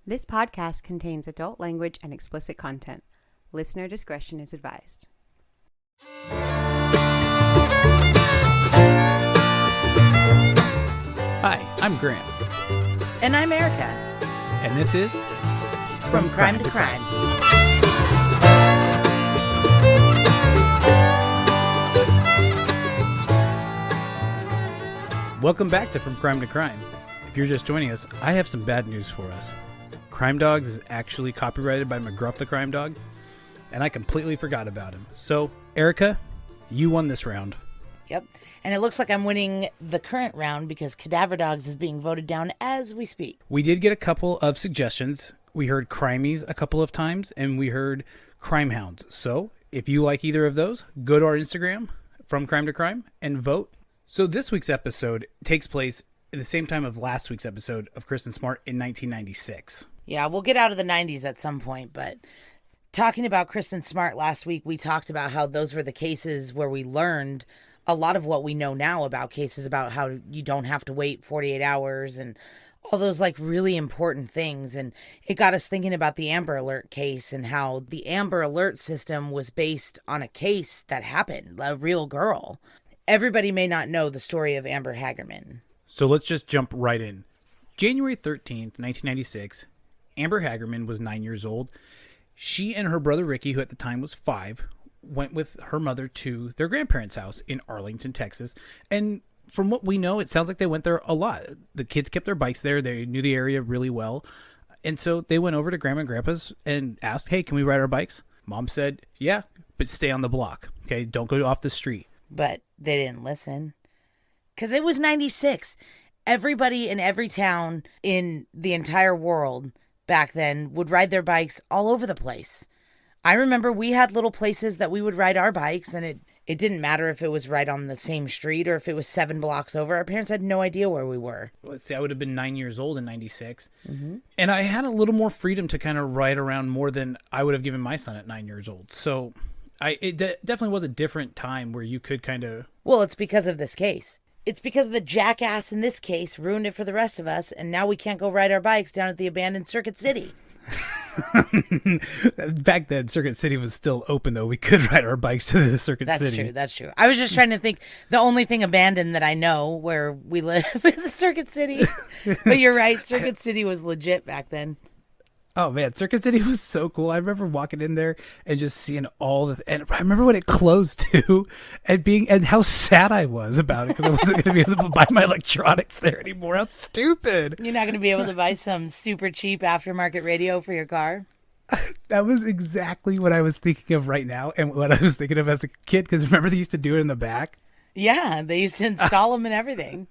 This podcast contains adult language and explicit content. Listener discretion is advised. Hi, I'm Grant. And I'm Erica. And this is From Crime to Crime. Welcome back to From Crime to Crime. If you're just joining us, I have some bad news for us. Crime Dogs is actually copyrighted by McGruff the Crime Dog, and I completely forgot about him. So, Erica, you won this round. Yep. And it looks like I'm winning the current round because Cadaver Dogs is being voted down as we speak. We did get a couple of suggestions. We heard Crimies a couple of times, and we heard Crime Hounds. So, if you like either of those, go to our Instagram, From Crime to Crime, and vote. So this week's episode takes place at the same time of last week's episode of Kristen Smart in 1996. Yeah, we'll get out of the 90s at some point, but talking about Kristen Smart last week, we talked about how those were the cases where we learned a lot of what we know now about cases, about how you don't have to wait 48 hours and all those like really important things. And it got us thinking about the Amber Alert case and how the Amber Alert system was based on a case that happened, a real girl. Everybody may not know the story of Amber Hagerman. So let's just jump right in. January 13th, 1996, Amber Hagerman was 9 years old. She and her brother Ricky, who at the time was 5, went with her mother to their grandparents' house in Arlington, Texas. And from what we know, it sounds like they went there a lot. The kids kept their bikes there. They knew the area really well. And so they went over to Grandma and Grandpa's and asked, hey, can we ride our bikes? Mom said, yeah, but stay on the block. Okay, don't go off the street. But they didn't listen. Because it was 96. Everybody in every town in the entire world back then would ride their bikes all over the place. I remember we had little places that we would ride our bikes, and it didn't matter if it was right on the same street or if it was 7 blocks over. Our parents had no idea where we were. Let's see, I would have been 9 years old in 96. Mm-hmm. And I had a little more freedom to kind of ride around more than I would have given my son at 9 years old. So it definitely was a different time where you could kind of... Well, it's because of this case. It's because the jackass in this case ruined it for the rest of us, and now we can't go ride our bikes down at the abandoned Circuit City. Back then, Circuit City was still open, though. We could ride our bikes to the Circuit City. That's true. I was just trying to think. The only thing abandoned that I know where we live is Circuit City. But you're right. Circuit City was legit back then. Oh, man. Circuit City was so cool. I remember walking in there and just seeing all the... And I remember when it closed, too, and how sad I was about it because I wasn't going to be able to buy my electronics there anymore. How stupid. You're not going to be able to buy some super cheap aftermarket radio for your car? That was exactly what I was thinking of right now and what I was thinking of as a kid, because remember they used to do it in the back? Yeah, they used to install them and everything.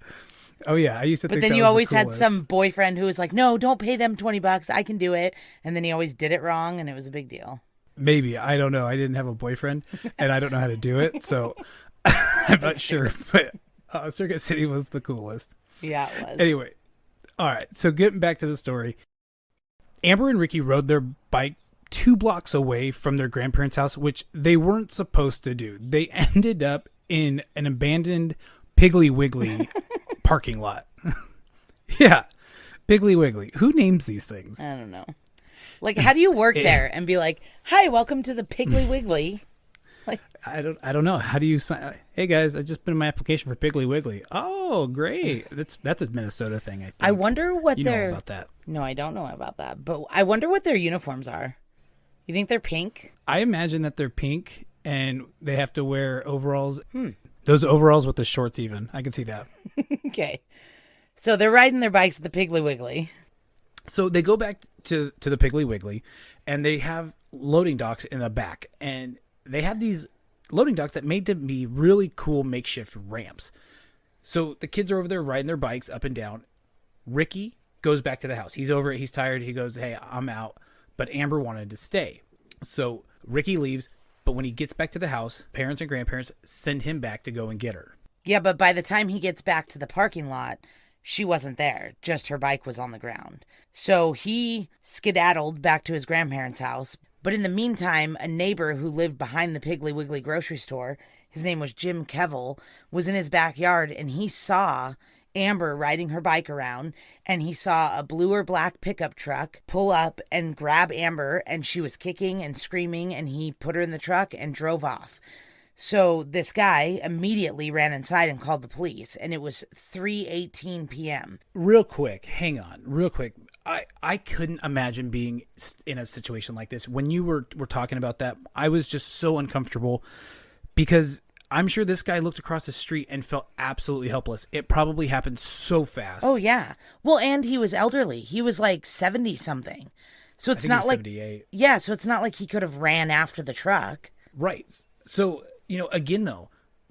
Oh, yeah, I used to think that was the coolest. But then you always had some boyfriend who was like, no, don't pay them $20. I can do it. And then he always did it wrong, and it was a big deal. Maybe. I don't know. I didn't have a boyfriend, and I don't know how to do it, so I'm not sure. But Circuit City was the coolest. Yeah, it was. Anyway, all right, so getting back to the story. Amber and Ricky rode their bike 2 blocks away from their grandparents' house, which they weren't supposed to do. They ended up in an abandoned Piggly Wiggly parking lot. Yeah, Piggly Wiggly. Who names these things? I don't know. Like, how do you work there and be like, hi, welcome to the Piggly Wiggly? Like, I don't know. How do you sign? Hey guys, I just put in my application for Piggly Wiggly. Oh, great. That's a Minnesota thing, I think. I wonder what you know about that. No, I don't know about that. But I wonder what their uniforms are. You think they're pink? I imagine that they're pink and they have to wear overalls. Those overalls with the shorts even. I can see that. Okay. So they're riding their bikes at the Piggly Wiggly. So they go back to the Piggly Wiggly, and they have loading docks in the back. And they have these loading docks that made to be really cool makeshift ramps. So the kids are over there riding their bikes up and down. Ricky goes back to the house. He's over it. He's tired. He goes, hey, I'm out. But Amber wanted to stay. So Ricky leaves. But when he gets back to the house, parents and grandparents send him back to go and get her. Yeah, but by the time he gets back to the parking lot, she wasn't there. Just her bike was on the ground. So he skedaddled back to his grandparents' house. But in the meantime, a neighbor who lived behind the Piggly Wiggly grocery store, his name was Jim Kevill, was in his backyard, and he saw Amber riding her bike around, and he saw a blue or black pickup truck pull up and grab Amber, and she was kicking and screaming, and he put her in the truck and drove off. So this guy immediately ran inside and called the police, and it was 3:18 p.m. Real quick, hang on, real quick. I couldn't imagine being in a situation like this. When you were talking about that, I was just so uncomfortable because I'm sure this guy looked across the street and felt absolutely helpless. It probably happened so fast. Oh, yeah. Well, and he was elderly. He was like 70-something. So it's not like... 78. Yeah, so it's not like he could have ran after the truck. Right. So, again, though,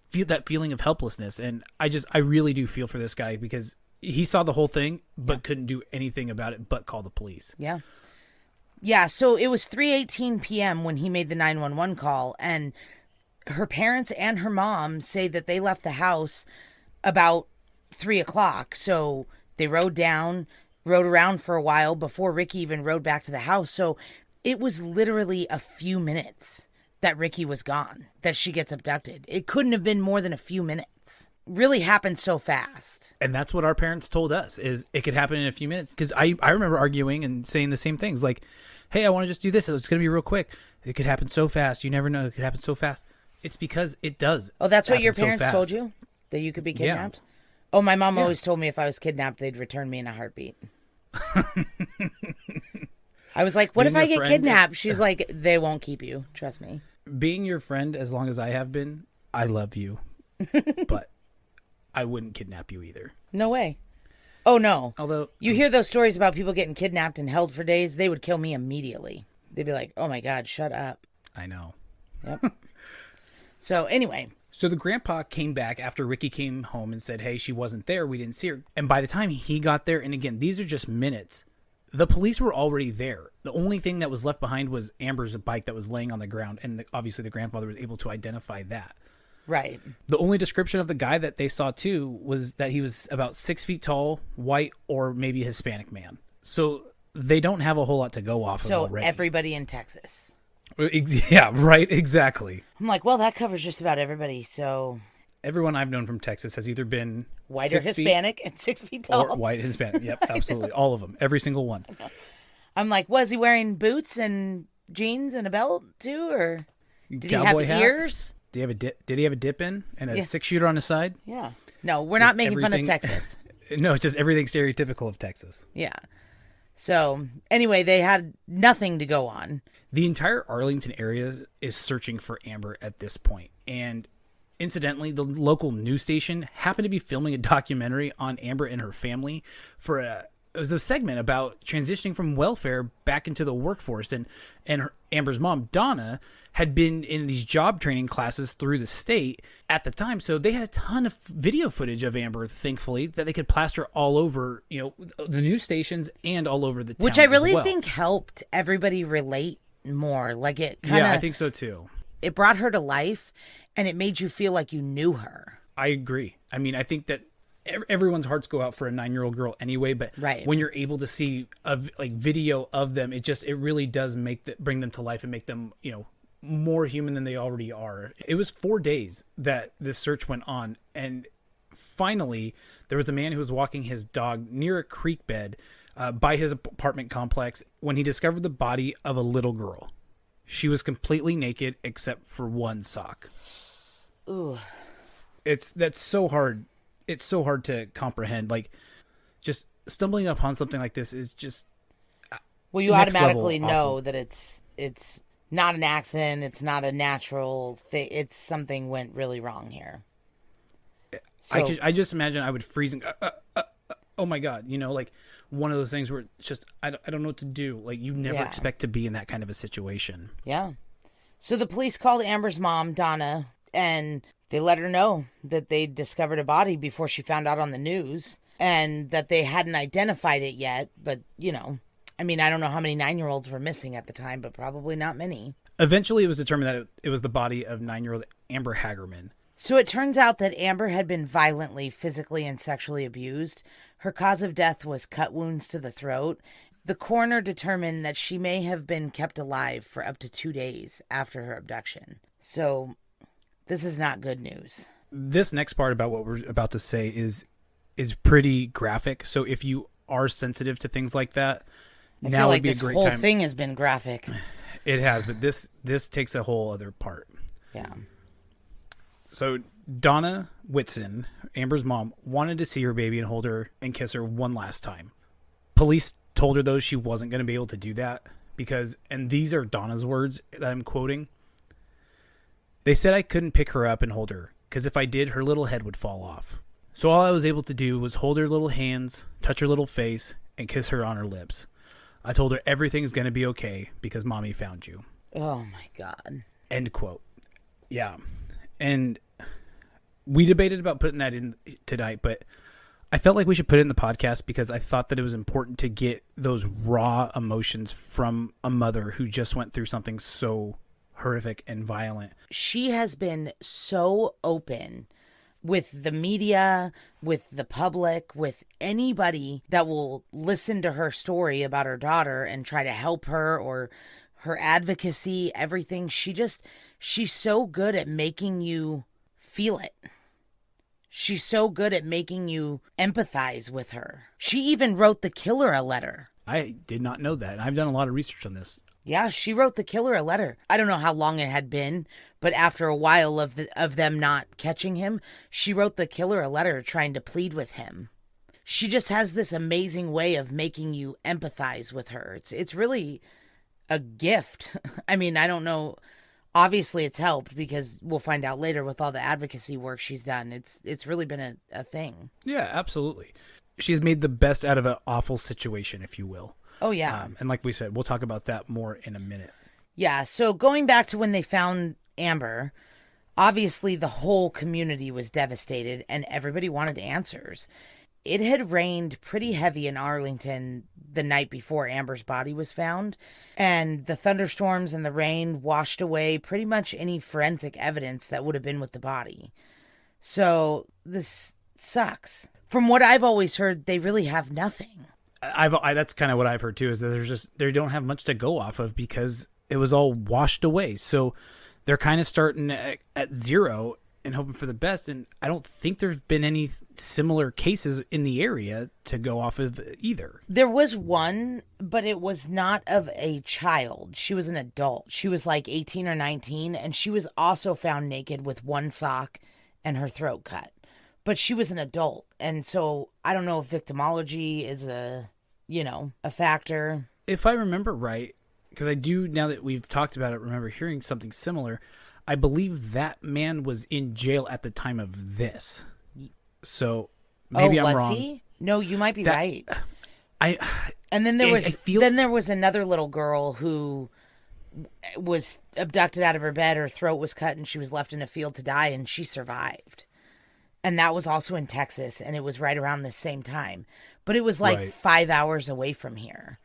feel that feeling of helplessness. And I really do feel for this guy because he saw the whole thing, but couldn't do anything about it but call the police. Yeah. Yeah, so it was 3:18 p.m. when he made the 911 call, and her parents and her mom say that they left the house about 3 o'clock. So they rode around for a while before Ricky even rode back to the house. So it was literally a few minutes that Ricky was gone, that she gets abducted. It couldn't have been more than a few minutes. Really happened so fast. And that's what our parents told us, is it could happen in a few minutes. Because I remember arguing and saying the same things, like, hey, I want to just do this. It's going to be real quick. It could happen so fast. You never know. It could happen so fast. It's because it does. Oh, that's what your happen so parents fast. told you? That you could be kidnapped? Yeah. Oh, my mom always told me if I was kidnapped, they'd return me in a heartbeat. I was like, what if I get kidnapped? She's like, they won't keep you. Trust me. Being your friend as long as I have been, I love you. But I wouldn't kidnap you either. No way. Oh, no. Although you hear those stories about people getting kidnapped and held for days, they would kill me immediately. They'd be like, oh my God, shut up. I know. Yep. So anyway. So the grandpa came back after Ricky came home and said, hey, she wasn't there. We didn't see her. And by the time he got there, and again, these are just minutes, the police were already there. The only thing that was left behind was Amber's bike that was laying on the ground. And obviously the grandfather was able to identify that. Right. The only description of the guy that they saw too was that he was about 6 feet tall, white, or maybe a Hispanic man. So they don't have a whole lot to go off of already. So everybody in Texas. Yeah, right, exactly. I'm like, well, that covers just about everybody, so... Everyone I've known from Texas has either been... White or Hispanic and 6 feet tall. Or white, Hispanic, yep, absolutely. All of them, every single one. I'm like, was he wearing boots and jeans and a belt, too, or did Cowboy he have hat? ears? Did he have a dip in and a 6-shooter on his side? Yeah. No, we're not making fun of Texas. No, it's just everything stereotypical of Texas. Yeah. So, anyway, they had nothing to go on. The entire Arlington area is searching for Amber at this point. And incidentally, the local news station happened to be filming a documentary on Amber and her family for it was a segment about transitioning from welfare back into the workforce. And Amber's mom, Donna, had been in these job training classes through the state at the time. So they had a ton of video footage of Amber, thankfully, that they could plaster all over, the news stations and all over the town. Which I really think helped everybody relate more. Like it kind of... Yeah, I think so too. It brought her to life and it made you feel like you knew her. I agree. I mean, I think that everyone's hearts go out for a 9-year-old girl anyway, but when you're able to see a video of them, it really does bring them to life and make them, more human than they already are. It was 4 days that this search went on, and finally there was a man who was walking his dog near a creek bed by his apartment complex when he discovered the body of a little girl. She was completely naked except for one sock. Ooh. That's so hard. It's so hard to comprehend. Like, just stumbling upon something like this is just well, you automatically know that it's not an accident. It's not a natural thing. It's something went really wrong here. So, I just imagine I would freeze and oh my God, like one of those things where it's just I don't know what to do. Like, you never expect to be in that kind of a situation. Yeah. So the police called Amber's mom, Donna, and they let her know that they discovered a body before she found out on the news and that they hadn't identified it yet. But, I mean, I don't know how many 9-year-olds were missing at the time, but probably not many. Eventually, it was determined that it was the body of 9-year-old Amber Hagerman. So it turns out that Amber had been violently, physically, and sexually abused. Her cause of death was cut wounds to the throat. The coroner determined that she may have been kept alive for up to 2 days after her abduction. So this is not good news. This next part about what we're about to say is is pretty graphic. So if you are sensitive to things like that, I now feel would like be a this great whole time. thing has been graphic. It has, but this takes a whole other part. Yeah. So Donna Whitson, Amber's mom, wanted to see her baby and hold her and kiss her one last time. Police told her, though, she wasn't going to be able to do that because, and these are Donna's words that I'm quoting, they said I couldn't pick her up and hold her because if I did, her little head would fall off. So all I was able to do was hold her little hands, touch her little face, and kiss her on her lips. I told her everything's going to be okay because mommy found you. Oh, my God. End quote. Yeah. And we debated about putting that in tonight, but I felt like we should put it in the podcast because I thought that it was important to get those raw emotions from a mother who just went through something so horrific and violent. She has been so open with the media, with the public, with anybody that will listen to her story about her daughter and try to help her, or her advocacy, everything. She's so good at making you feel it. She's so good at making you empathize with her. She even wrote the killer a letter. I did not know that. I've done a lot of research on this. Yeah, she wrote the killer a letter. I don't know how long it had been, but after a while of them not catching him, she wrote the killer a letter trying to plead with him. She just has this amazing way of making you empathize with her. It's really a gift. I mean, I don't know. Obviously, it's helped because we'll find out later with all the advocacy work she's done. It's really been a thing. Yeah, absolutely. She's made the best out of an awful situation, if you will. Oh, yeah. And like we said, we'll talk about that more in a minute. Yeah, so going back to when they found Amber, obviously the whole community was devastated and everybody wanted answers. It had rained pretty heavy in Arlington the night before Amber's body was found, and the thunderstorms and the rain washed away pretty much any forensic evidence that would have been with the body. So this sucks. From what I've always heard, they really have nothing. That's kind of what I've heard too, is that they don't have much to go off of because it was all washed away. So they're kind of starting at zero and hoping for the best. And I don't think there's been any similar cases in the area to go off of either. There was one, but it was not of a child. She was an adult. She was like 18 or 19, and she was also found naked with one sock and her throat cut. But she was an adult, and so I don't know if victimology is a factor. If I remember right, because I do, now that we've talked about it, remember hearing something similar. I believe that man was in jail at the time of this. So maybe I'm wrong. Was he? No, you might be right. And then there was another little girl who was abducted out of her bed. Her throat was cut, and she was left in a field to die, and she survived. And that was also in Texas, and it was right around the same time. But it was like 5 hours away from here.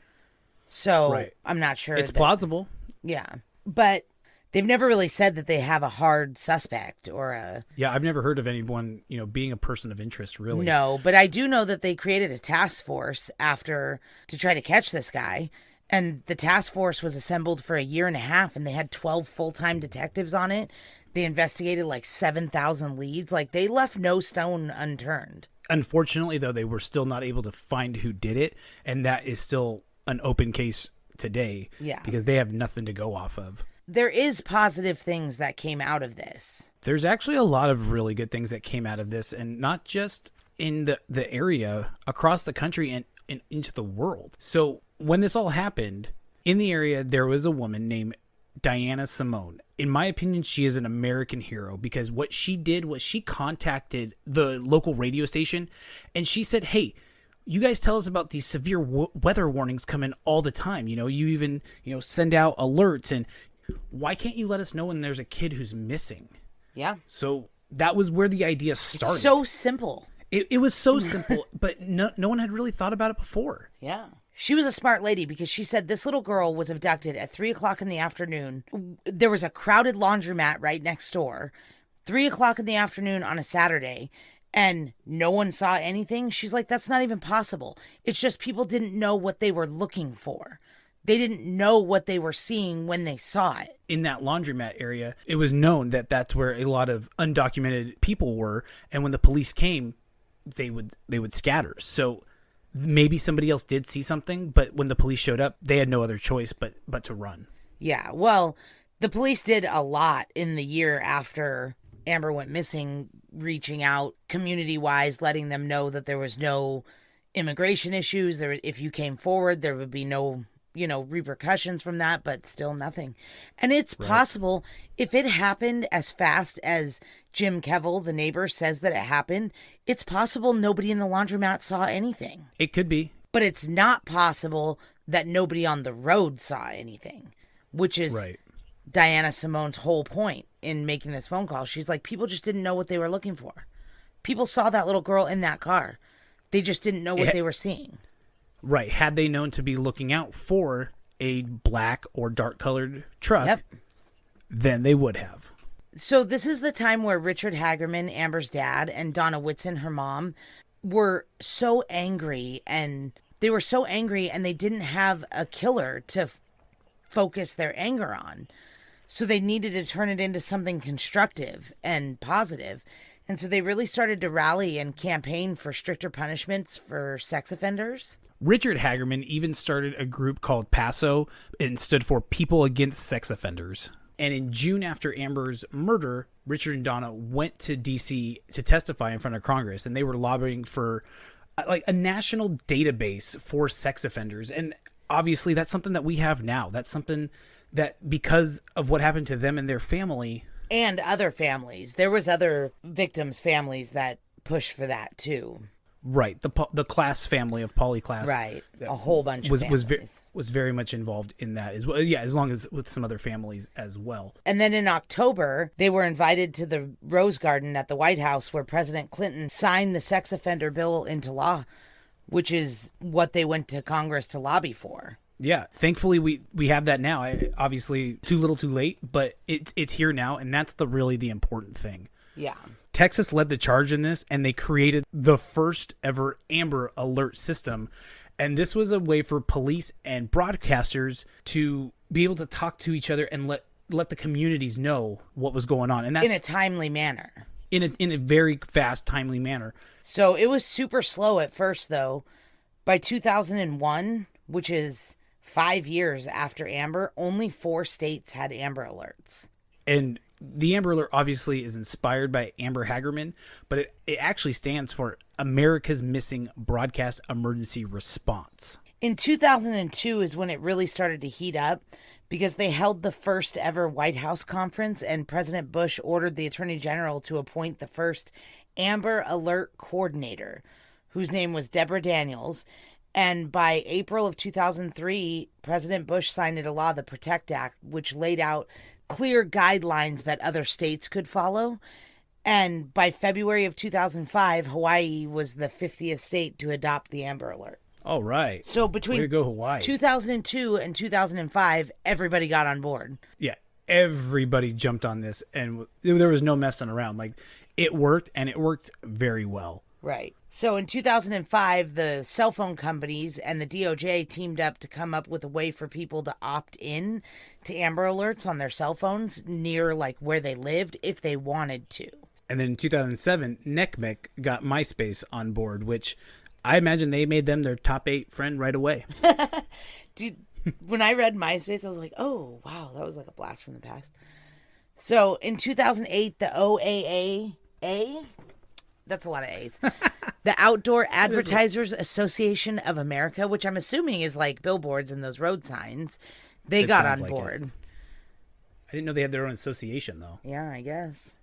So I'm not sure. It's plausible. Yeah. But they've never really said that they have a hard suspect or a... Yeah, I've never heard of anyone, being a person of interest, really. No, but I do know that they created a task force to try to catch this guy. And the task force was assembled for 1.5 years, and they had 12 full-time detectives on it. They investigated like 7,000 leads. Like, they left no stone unturned. Unfortunately, though, they were still not able to find who did it. And that is still an open case today. Yeah. Because they have nothing to go off of. There is positive things that came out of this. There's actually a lot of really good things that came out of this. And not just in the area, across the country and into the world. So when this all happened, in the area, there was a woman named Diana Simone. In my opinion, she is an American hero because what she did was she contacted the local radio station and she said, hey, you guys tell us about these severe weather warnings coming all the time. You even, send out alerts, and why can't you let us know when there's a kid who's missing? Yeah. So that was where the idea started. It's so simple. It was so simple, but no one had really thought about it before. Yeah. She was a smart lady because she said this little girl was abducted at 3:00 in the afternoon. There was a crowded laundromat right next door, 3:00 in the afternoon on a Saturday, and no one saw anything. She's like, that's not even possible. It's just people didn't know what they were looking for. They didn't know what they were seeing when they saw it. In that laundromat area, it was known that that's where a lot of undocumented people were. And when the police came, they would scatter. So maybe somebody else did see something, but when the police showed up, they had no other choice but to run. Yeah, well, the police did a lot in the year after Amber went missing, reaching out community-wise, letting them know that there was no immigration issues. If you came forward, there would be no, repercussions from that, but still nothing. And it's possible, if it happened as fast as Jim Kevill, the neighbor, says that it happened, it's possible nobody in the laundromat saw anything. It could be. But it's not possible that nobody on the road saw anything, which is Diana Simone's whole point in making this phone call. She's like, people just didn't know what they were looking for. People saw that little girl in that car. They just didn't know what they were seeing. Right. Had they known to be looking out for a black or dark colored truck, then they would have. So this is the time where Richard Hagerman, Amber's dad, and Donna Whitson, her mom, were so angry, and they didn't have a killer to focus their anger on. So they needed to turn it into something constructive and positive. And so they really started to rally and campaign for stricter punishments for sex offenders. Richard Hagerman even started a group called PASO and stood for People Against Sex Offenders. And in June after Amber's murder, Richard and Donna went to D.C. to testify in front of Congress, and they were lobbying for like a national database for sex offenders. And obviously that's something that we have now. That's something that, because of what happened to them and their family. And other families. There was other victims' families that pushed for that too. Right. The Class family of Polyclass. Right. A whole bunch of families. Was very much involved in that as well. Yeah, as long as with some other families as well. And then in October, they were invited to the Rose Garden at the White House where President Clinton signed the sex offender bill into law, which is what they went to Congress to lobby for. Yeah, thankfully we have that now. Obviously, too little, too late, but it's here now, and that's really the important thing. Yeah. Texas led the charge in this, and they created the first ever Amber Alert system. And this was a way for police and broadcasters to be able to talk to each other and let the communities know what was going on. And that's in a timely manner. In a very fast, timely manner. So it was super slow at first, though. By 2001, which is 5 years after Amber, only 4 states had Amber Alerts. And the Amber Alert obviously is inspired by Amber Hagerman, but it actually stands for America's Missing Broadcast Emergency Response. In 2002 is when it really started to heat up because they held the first ever White House conference, and President Bush ordered the Attorney General to appoint the first Amber Alert coordinator, whose name was Deborah Daniels. And by April of 2003, President Bush signed into law the PROTECT Act, which laid out clear guidelines that other states could follow. And by February of 2005, Hawaii was the 50th state to adopt the Amber Alert. All right. So between Way to go, Hawaii. 2002 and 2005, everybody got on board. Yeah, everybody jumped on this, and there was no messing around. Like, it worked, and it worked very well. Right. So in 2005, the cell phone companies and the DOJ teamed up to come up with a way for people to opt in to Amber Alerts on their cell phones near like where they lived if they wanted to. And then in 2007, NCMEC got MySpace on board, which I imagine they made them their top 8 friend right away. Dude, when I read MySpace, I was like, oh, wow, that was like a blast from the past. So in 2008, the OAA, that's a lot of A's. The Outdoor Advertisers Association of America, which I'm assuming is like billboards and those road signs, they got on board. I didn't know they had their own association, though. Yeah, I guess.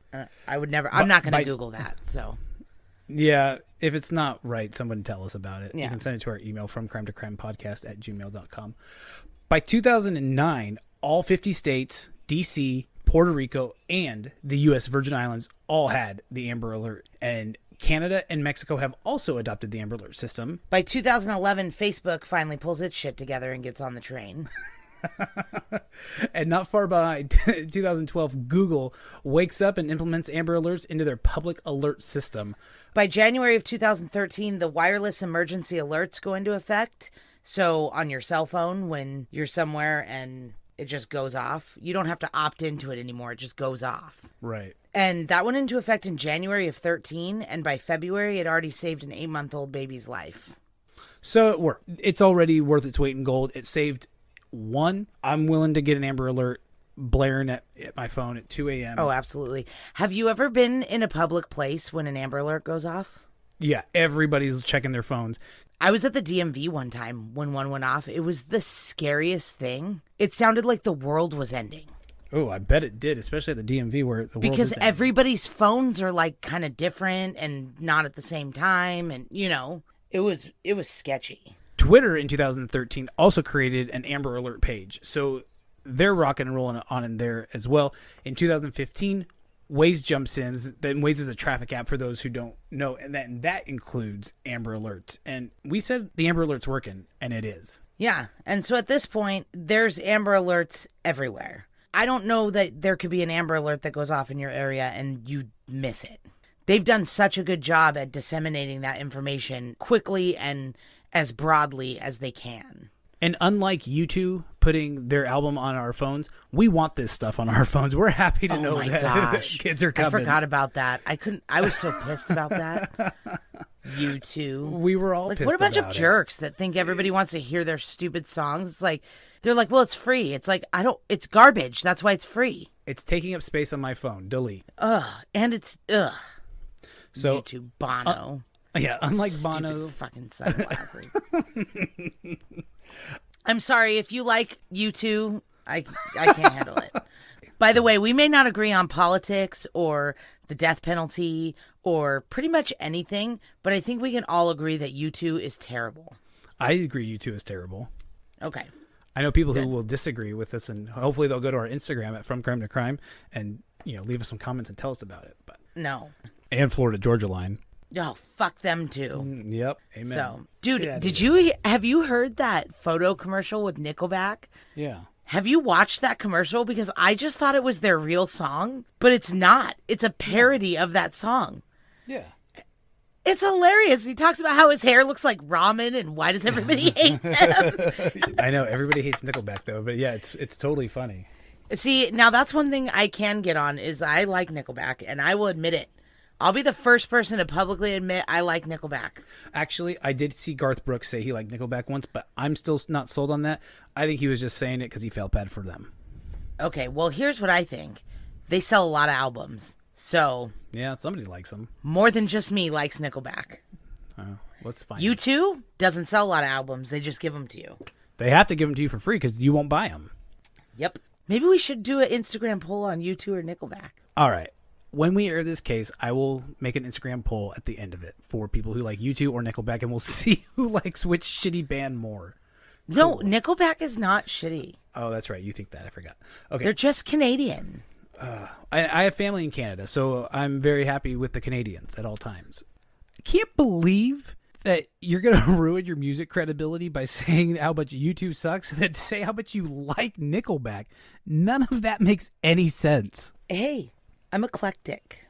I would never. I'm not going to Google that. So. Yeah, if it's not right, someone tell us about it. Yeah. You can send it to our email from crimetocrimepodcast@gmail.com. By 2009, all 50 states, D.C., Puerto Rico, and the U.S. Virgin Islands all had the Amber Alert. And Canada and Mexico have also adopted the Amber Alert system. By 2011, Facebook finally pulls its shit together and gets on the train. And not far behind, 2012, Google wakes up and implements Amber Alerts into their public alert system. By January of 2013, the wireless emergency alerts go into effect. So on your cell phone, when you're somewhere and it just goes off. You don't have to opt into it anymore. It just goes off. Right. And that went into effect in January of 13, and by February, it already saved an 8-month-old baby's life. So it worked. It's already worth its weight in gold. It saved one. I'm willing to get an Amber Alert blaring at my phone at 2 a.m. Oh, absolutely. Have you ever been in a public place when an Amber Alert goes off? Yeah, everybody's checking their phones. I was at the DMV one time when one went off. It was the scariest thing. It sounded like the world was ending. Oh, I bet it did, especially at the DMV where the world Because is ending. everybody's phones are like kind of different and not at the same time. And, you know, it was sketchy. Twitter in 2013 also created an Amber Alert page. So they're rocking and rolling on in there as well. In 2015, Waze jumps in. Then Waze is a traffic app for those who don't know. And that includes Amber Alerts. And we said the Amber Alert's working, and it is. Yeah. And so at this point, there's Amber Alerts everywhere. I don't know that there could be an Amber Alert that goes off in your area and you miss it. They've done such a good job at disseminating that information quickly and as broadly as they can. And unlike U2 putting their album on our phones, we want this stuff on our phones. We're happy to know that gosh. kids are coming. I forgot about that. I was so pissed about that. U2. We were all like, pissed what a bunch of about it. jerks that think everybody wants to hear their stupid songs. It's like, they're like, well, it's free. It's like, it's garbage. That's why it's free. It's taking up space on my phone. Delete. And it's, So, YouTube, Bono. yeah, unlike Stupid Bono. fucking sunglasses. I'm sorry if you like U2. I can't handle it. By the way, we may not agree on politics or the death penalty or pretty much anything, but I think we can all agree that U2 is terrible. I agree U2 is terrible. Okay. I know people who will disagree with us, and hopefully they'll go to our Instagram at From Crime to Crime and leave us some comments and tell us about it. But No. and Florida Georgia line. Oh, fuck them too. Yep. Amen. So, dude, Get outta have you heard that photo commercial with Nickelback? Yeah. Have you watched that commercial? Because I just thought it was their real song, but it's not. It's a parody of that song. Yeah. It's hilarious. He talks about how his hair looks like ramen and why does everybody hate them? I know everybody hates Nickelback though, but yeah, it's totally funny. See, now that's one thing I can get on is I like Nickelback, and I will admit it. I'll be the first person to publicly admit I like Nickelback. Actually, I did see Garth Brooks say he liked Nickelback once, but I'm still not sold on that. I think he was just saying it because he felt bad for them. Okay, well, here's what I think. They sell a lot of albums, so Yeah, somebody likes them. more than just me likes Nickelback. Let's find You it. too doesn't sell a lot of albums. They just give them to you. They have to give them to you for free because you won't buy them. Yep. Maybe we should do an Instagram poll on U2 or Nickelback. All right. When we air this case, I will make an Instagram poll at the end of it for people who like U2 or Nickelback, and we'll see who likes which shitty band more. No, Nickelback is not shitty. Oh, that's right. You think that. I forgot. Okay. They're just Canadian. I have family in Canada, so I'm very happy with the Canadians at all times. I can't believe that you're going to ruin your music credibility by saying how much U2 sucks and then say how much you like Nickelback. None of that makes any sense. Hey, I'm eclectic.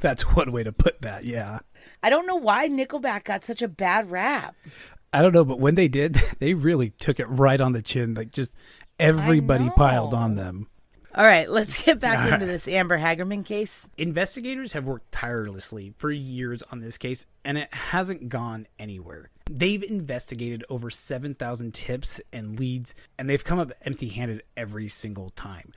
That's one way to put that, yeah. I don't know why Nickelback got such a bad rap. I don't know, but when they did, they really took it right on the chin. Like, just everybody piled on them. All right, let's get back into this Amber Hagerman case. Investigators have worked tirelessly for years on this case, and it hasn't gone anywhere. They've investigated over 7,000 tips and leads, and they've come up empty-handed every single time.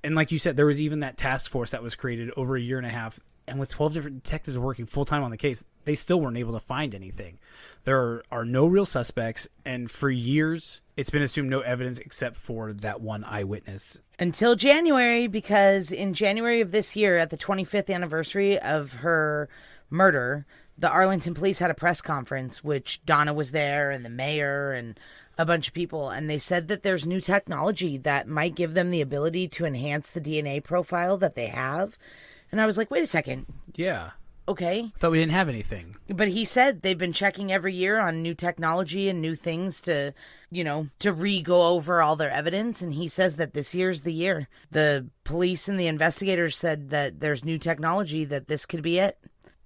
And like you said, there was even that task force that was created over a year and a half, and with 12 different detectives working full-time on the case, they still weren't able to find anything. There are no real suspects, and for years, it's been assumed no evidence except for that one eyewitness. Until January, because in January of this year, at the 25th anniversary of her murder, the Arlington police had a press conference, which Donna was there and the mayor and a bunch of people, and they said that there's new technology that might give them the ability to enhance the DNA profile that they have. And I was like, wait a second. Yeah. Okay. I thought we didn't have anything. But he said they've been checking every year on new technology and new things to re-go over all their evidence. And he says that this year's the year. The police and the investigators said that there's new technology, that this could be it.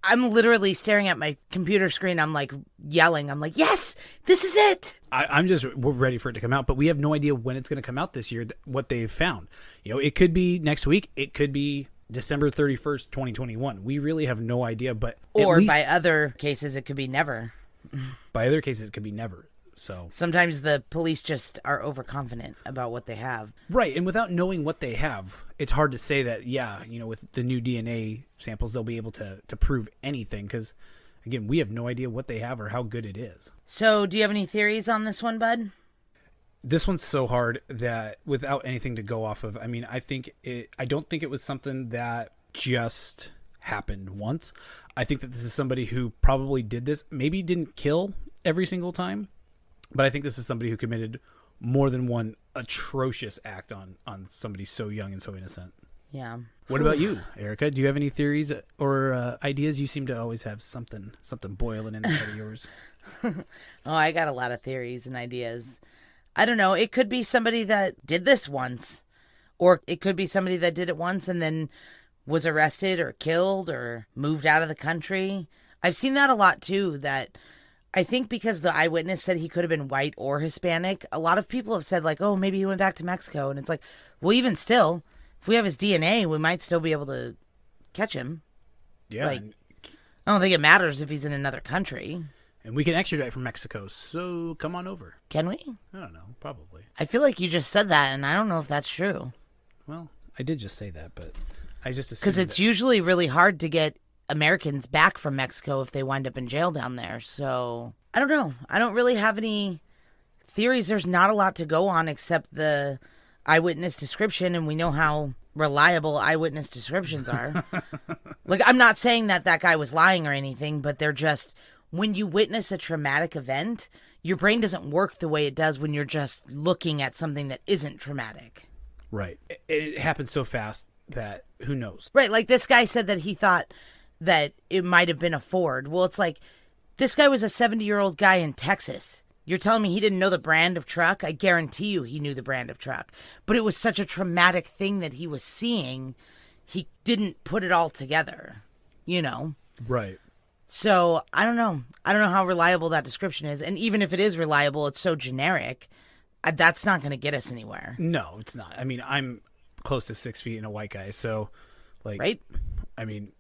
I'm literally staring at my computer screen. I'm like yelling. I'm like, yes, this is it. We're ready for it to come out, but we have no idea when it's going to come out this year, what they've found. It could be next week. It could be December 31st, 2021. We really have no idea, but or by other cases, it could be never. By other cases, it could be never. So sometimes the police just are overconfident about what they have. Right, and without knowing what they have, it's hard to say that, with the new DNA samples, they'll be able to prove anything because, again, we have no idea what they have or how good it is. So do you have any theories on this one, bud? This one's so hard that without anything to go off of, I don't think it was something that just happened once. I think that this is somebody who probably did this, maybe didn't kill every single time, but I think this is somebody who committed more than one atrocious act on somebody so young and so innocent. Yeah. What about you, Erica? Do you have any theories or ideas? You seem to always have something boiling in the head of yours. Oh, I got a lot of theories and ideas. I don't know. It could be somebody that did this once, or it could be somebody that did it once and then was arrested or killed or moved out of the country. I've seen that a lot too, that I think because the eyewitness said he could have been white or Hispanic, a lot of people have said like, oh, maybe he went back to Mexico. And it's like, well, even still, if we have his DNA, we might still be able to catch him. Yeah. Like, I don't think it matters if he's in another country. And we can extradite from Mexico, so come on over. Can we? I don't know, probably. I feel like you just said that, and I don't know if that's true. Well, I did just say that, but I just assumed because it's usually really hard to get Americans back from Mexico if they wind up in jail down there. So I don't know. I don't really have any theories. There's not a lot to go on except the eyewitness description, and we know how reliable eyewitness descriptions are. Like, I'm not saying that guy was lying or anything, but they're just, when you witness a traumatic event, your brain doesn't work the way it does when you're just looking at something that isn't traumatic. Right. It happened so fast that who knows? Right. Like this guy said that he thought that it might have been a Ford. Well, it's like, this guy was a 70-year-old guy in Texas. You're telling me he didn't know the brand of truck? I guarantee you he knew the brand of truck. But it was such a traumatic thing that he was seeing, he didn't put it all together, Right. So, I don't know. I don't know how reliable that description is. And even if it is reliable, it's so generic. That's not going to get us anywhere. No, it's not. I mean, I'm close to 6 feet and a white guy. So, right? I mean,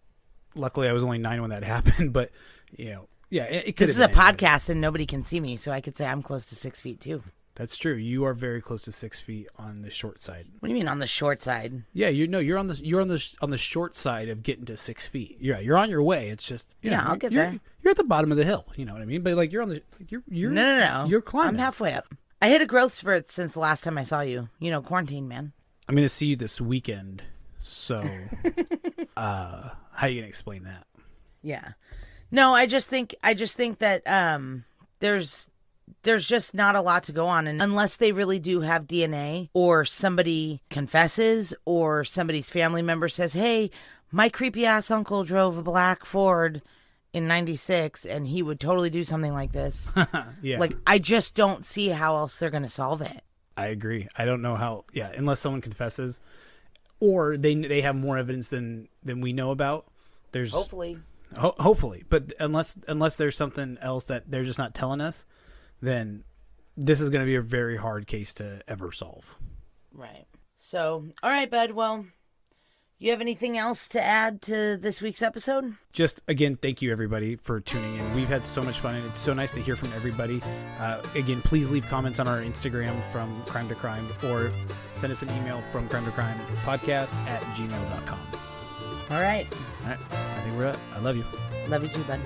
luckily I was only 9 when that happened. But, yeah, it could. This is a podcast and nobody can see me. So I could say I'm close to 6 feet too. That's true. You are very close to 6 feet on the short side. What do you mean on the short side? Yeah, you're on the short side of getting to 6 feet. You're on your way. It's just I'll get there. You're at the bottom of the hill. You know what I mean? But like you're on the you're no. You're climbing. I'm halfway up. I hit a growth spurt since the last time I saw you. Quarantine, man. I'm gonna see you this weekend. So, how are you gonna explain that? Yeah. No, I just think that there's just not a lot to go on. And unless they really do have DNA or somebody confesses or somebody's family member says, hey, my creepy ass uncle drove a black Ford in 96 and he would totally do something like this. Yeah. Like, I just don't see how else they're going to solve it. I agree. I don't know how, unless someone confesses or they have more evidence than we know about. There's hopefully. Hopefully. But unless there's something else that they're just not telling us, then this is going to be a very hard case to ever solve. Right. So, all right, bud. Well, you have anything else to add to this week's episode? Just, again, thank you, everybody, for tuning in. We've had so much fun, and it's so nice to hear from everybody. Again, please leave comments on our Instagram from Crime to Crime, or send us an email from crimetocrimepodcast@gmail.com. All right. All right. I think we're up. I love you. Love you too, bud.